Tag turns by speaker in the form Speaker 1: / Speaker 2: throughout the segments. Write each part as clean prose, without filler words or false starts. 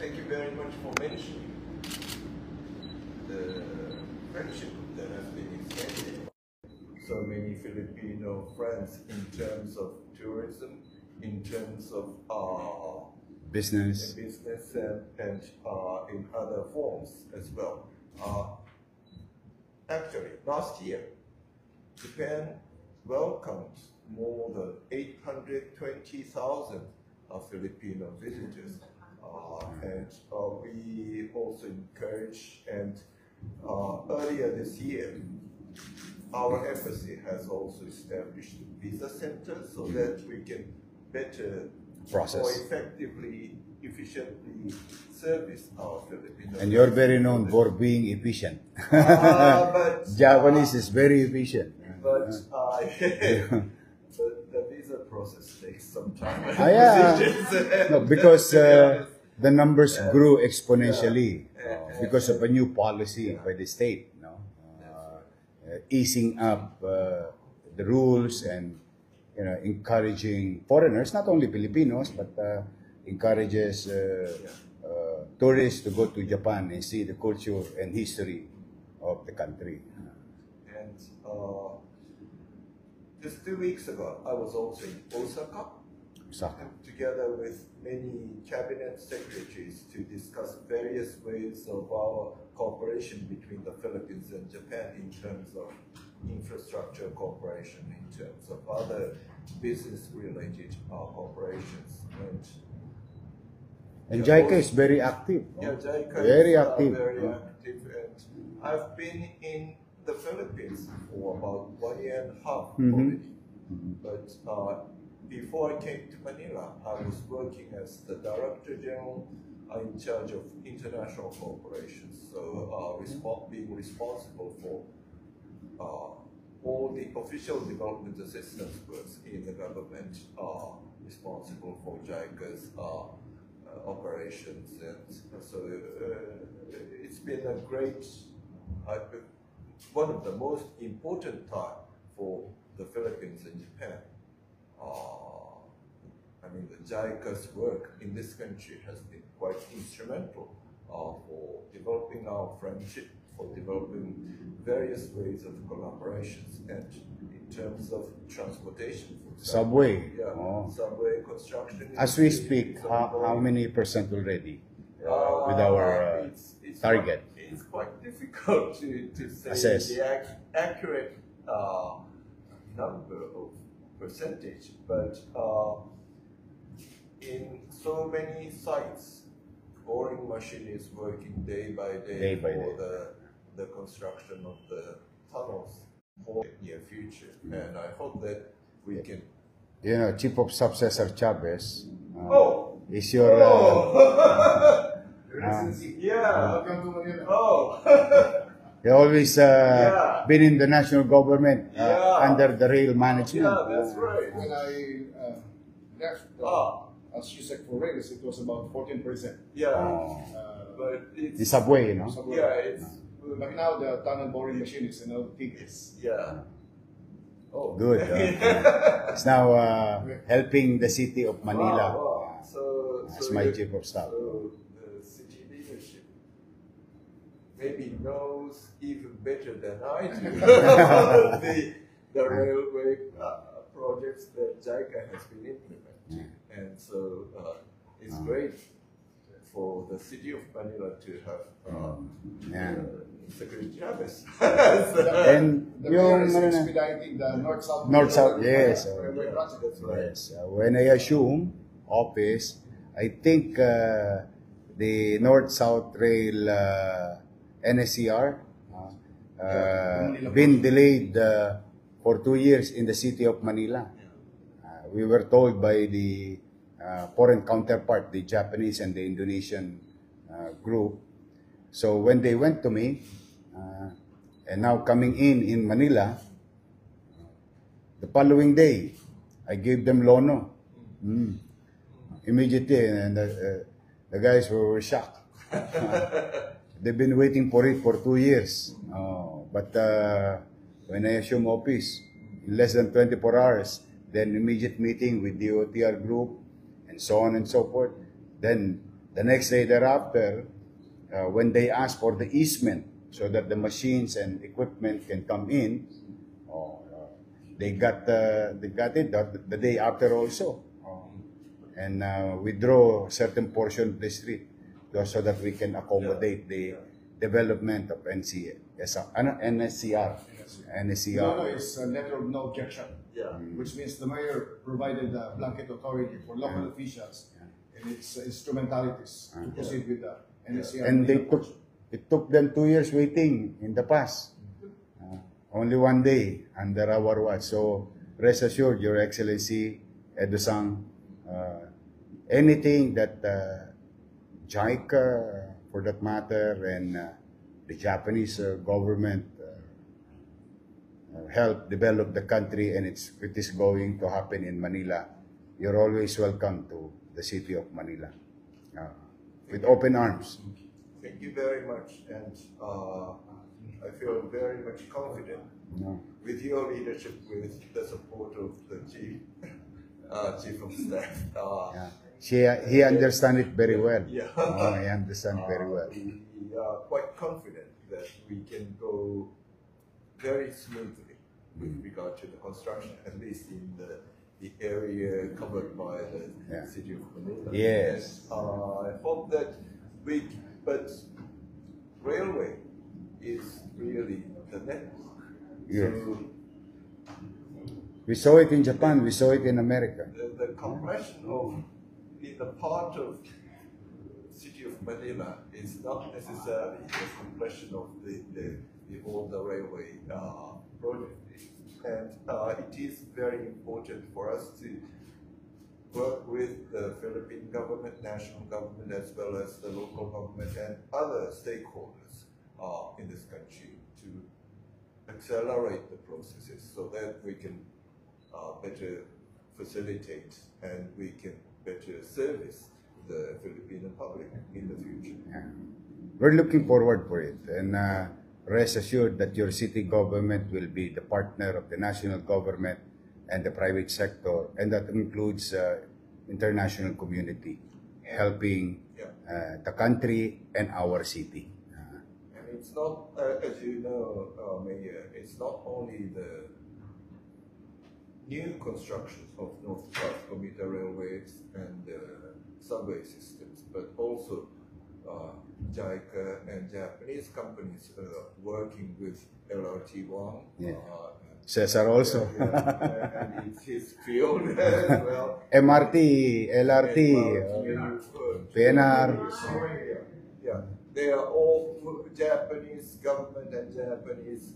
Speaker 1: thank you very much for mentioning the friendship that has been extended. So many Filipino friends in terms of tourism, in terms of
Speaker 2: business,
Speaker 1: and in other forms as well. Actually, last year, Japan welcomed more than 820,000 Filipino visitors. And we also encourage, and earlier this year, our embassy has also established visa centers so that we can better, more effectively, efficiently service our Filipinos.
Speaker 2: And you're very known for being efficient.
Speaker 1: But
Speaker 2: Japanese is very efficient.
Speaker 1: But the visa process takes some time.
Speaker 2: No, because the numbers grew exponentially because of a new policy by the state, easing up the rules and encouraging foreigners, not only Filipinos, but encourages tourists to go to Japan and see the culture and history of the country.
Speaker 1: And just 2 weeks ago, I was also in Osaka, together with many cabinet secretaries to discuss various ways of our cooperation between the Philippines and Japan in terms of infrastructure cooperation, in terms of other business-related operations.
Speaker 2: And JICA is very active.
Speaker 1: Yeah, JICA
Speaker 2: very
Speaker 1: is
Speaker 2: active.
Speaker 1: Very active. And I've been in the Philippines for about 1.5 years already. But before I came to Manila, I was working as the Director General in charge of international cooperation. So being responsible for all the official development assistance works in the government, responsible for JICA's operations. And so it's been a great, one of the most important time for the Philippines and Japan. I mean, the JICA's work in this country has been quite instrumental for developing our friendship, for developing various ways of collaborations, and in terms of transportation.
Speaker 2: Subway.
Speaker 1: Subway construction.
Speaker 2: As we speak, how many percent already with our target?
Speaker 1: It's quite difficult to say
Speaker 2: assess
Speaker 1: the accurate number of percentage, but in so many sites, boring machine is working day by day for the construction of the tunnels for the near future, and I hope that we can.
Speaker 2: Chief of Staff Cesar Chavez is your he always been in the national government under the rail management.
Speaker 1: Yeah, that's right.
Speaker 3: When I left as CSEC for rails, it was about 14%.
Speaker 1: Yeah, but it's
Speaker 2: the subway,
Speaker 3: Subway.
Speaker 1: Yeah, it's.
Speaker 3: But now the tunnel boring machine is Tigres.
Speaker 1: Yeah. Oh,
Speaker 2: good. It's now helping the city of Manila.
Speaker 1: Wow. So
Speaker 2: as my chief of staff.
Speaker 1: So the city leadership maybe knows even better than I do the railway projects that JICA has been implementing, and so it's great for the city of Manila to have Secretary Chavez.
Speaker 2: And
Speaker 3: the mayor is expediting the
Speaker 2: North-South, yes.
Speaker 3: railway project.
Speaker 1: That's right.
Speaker 2: Yes. When I assume office, I think the North-South Rail NSCR been delayed for 2 years in the city of Manila. We were told by the foreign counterpart, the Japanese and the Indonesian group. So when they went to me, and now coming in Manila, the following day, I gave them Lono. Immediately, and the guys were shocked. They've been waiting for it for 2 years. But when I assume office, in less than 24 hours, then immediate meeting with the OTR group, and so on and so forth. Then The next day thereafter, when they asked for the easement so that the machines and equipment can come in, they got it the day after also, and withdraw certain portion of the street so that we can accommodate the development of NSCR.
Speaker 3: No, it's a letter of no objection.
Speaker 1: Yeah.
Speaker 3: Which means the mayor provided a blanket authority for local officials and its instrumentalities to proceed with the NSCR.
Speaker 2: And it took them 2 years waiting in the past. Only 1 day under our watch. So rest assured, Your Excellency, Edo-san, anything that JICA, for that matter, and the Japanese government help develop the country, and it is going to happen in Manila, you're always welcome to the city of Manila with open arms.
Speaker 1: Thank you very much, and I feel very much confident with your leadership, with the support of the chief of staff.
Speaker 2: He understands it very well.
Speaker 1: Yeah.
Speaker 2: He understands very well.
Speaker 1: We are quite confident that we can go very smoothly with regard to the construction, at least in the area covered by the city of Manila.
Speaker 2: Yes.
Speaker 1: And, I hope that but railway is really the next.
Speaker 2: Yes.
Speaker 1: So
Speaker 2: We saw it in Japan, we saw it in America.
Speaker 1: the compression of in the part of city of Manila is not necessarily the compression of all the railway project. And it is very important for us to work with the Philippine government, national government, as well as the local government and other stakeholders in this country to accelerate the processes so that we can better facilitate and we can better service the Filipino public in the future.
Speaker 2: Yeah. We're looking forward for it, and rest assured that your city government will be the partner of the national government and the private sector, and that includes international community helping the country and our city.
Speaker 1: And it's not, as you know, Mayor, it's not only the new construction of North-South commuter railways and subway systems, but also JICA and Japanese companies working with LRT1.
Speaker 2: Cesar also.
Speaker 1: And it's his field as well.
Speaker 2: MRT, LRT, PNR.
Speaker 1: Yeah, they are all Japanese government and Japanese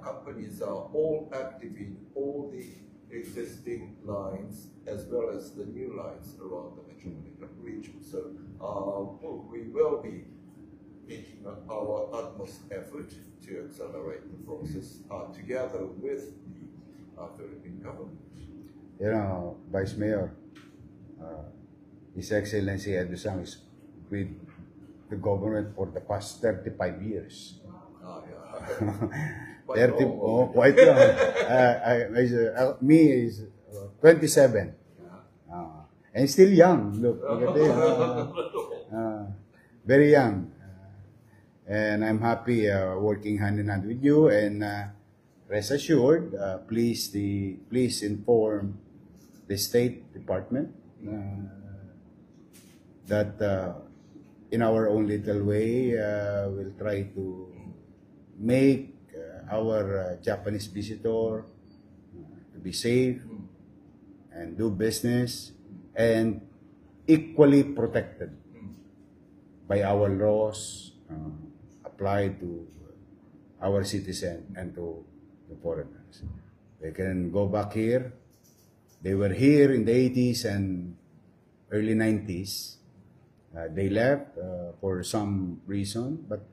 Speaker 1: companies are all active in all the existing lines as well as the new lines around the metropolitan region. So we will be making our utmost effort to accelerate the process together with the Philippine government.
Speaker 2: You know, Vice Mayor, His Excellency Edo-san is with the government for the past 35 years. 30, quite long. Me is 27. And still young. Look at it. Very young. And I'm happy working hand in hand with you. And rest assured, please inform the State Department that in our own little way, we'll try to make our Japanese visitor to be safe and do business and equally protected by our laws applied to our citizens and to the foreigners. They can go back here. They were here in the 80s and early 90s. They left for some reason, but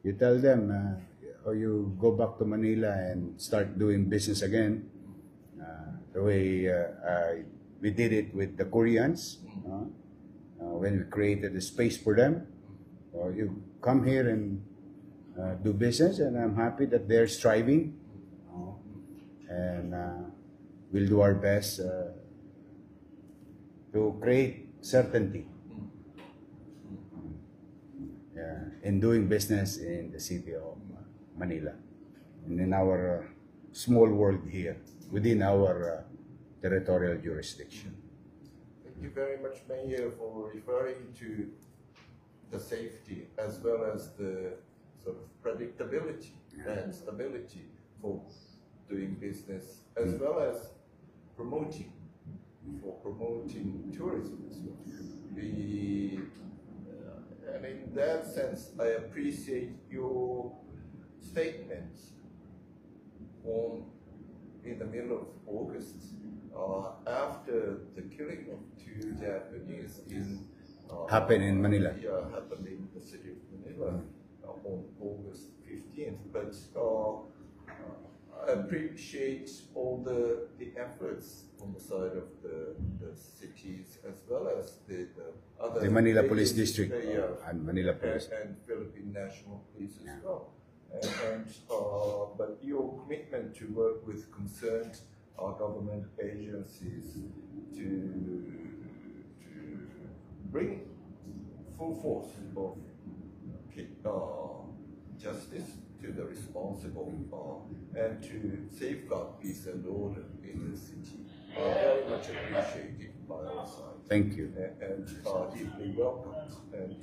Speaker 2: you tell them, or you go back to Manila and start doing business again, the way we did it with the Koreans when we created a space for them. You come here and do business, and I'm happy that they're striving, and we'll do our best to create certainty in doing business in the city of Manila and in our small world here within our territorial jurisdiction.
Speaker 1: Thank you very much, Mayor, for referring to the safety as well as the sort of predictability and stability for doing business, as well as promoting tourism as well. And in that sense, I appreciate your statements in the middle of August, after the killing of 2 Japanese
Speaker 2: Happened in Manila.
Speaker 1: Yeah, happened in the city of Manila on August 15th. But I appreciate all the efforts on the side of the cities as well as the other
Speaker 2: The Manila Police
Speaker 1: agencies,
Speaker 2: District and Manila Police.
Speaker 1: and Philippine National Police as well. But your commitment to work with concerned government agencies to bring full force of justice to the responsible and to safeguard peace and order in the city are very much appreciated by our side.
Speaker 2: Thank you.
Speaker 1: And deeply welcomed. And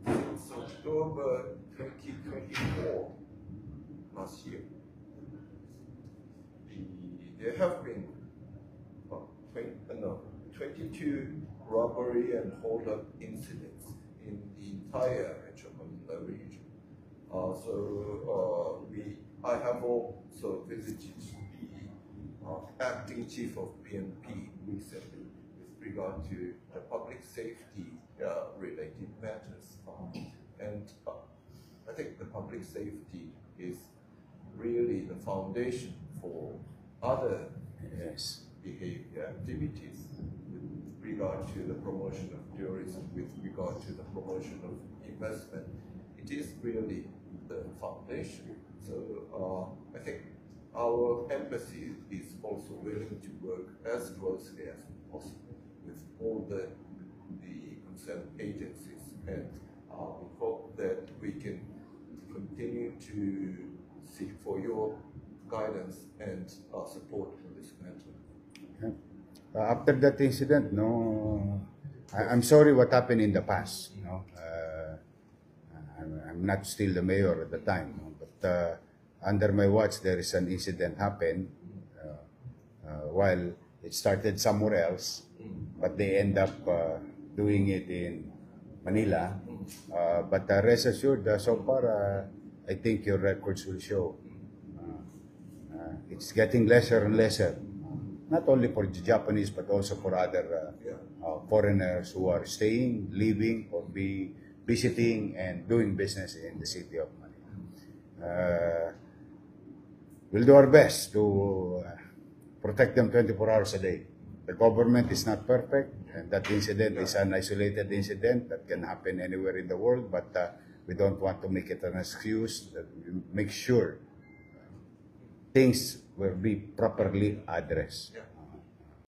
Speaker 1: since October 2024, last year, there have been 22 robbery and hold-up incidents in the entire Metro Manila region. I have also visited the acting chief of PNP recently with regard to the public safety related matters. And I think the public safety is really the foundation for other behavior activities with regard to the promotion of tourism, with regard to the promotion of investment. It is really the foundation. So I think our embassy is also willing to work as closely as possible with all the concerned agencies, and we hope that we can continue to seek for your guidance and support in this matter.
Speaker 2: After that incident, I'm sorry what happened in the past. I'm not still the mayor at the time, but under my watch there is an incident happened while it started somewhere else, but they end up doing it in Manila. But rest assured, so far, I think your records will show it's getting lesser and lesser, not only for the Japanese but also for other foreigners who are staying, living, or visiting and doing business in the city of Manila. We'll do our best to protect them 24 hours a day. The government is not perfect, and that incident is an isolated incident that can happen anywhere in the world, but we don't want to make it an excuse. That we make sure things will be properly addressed.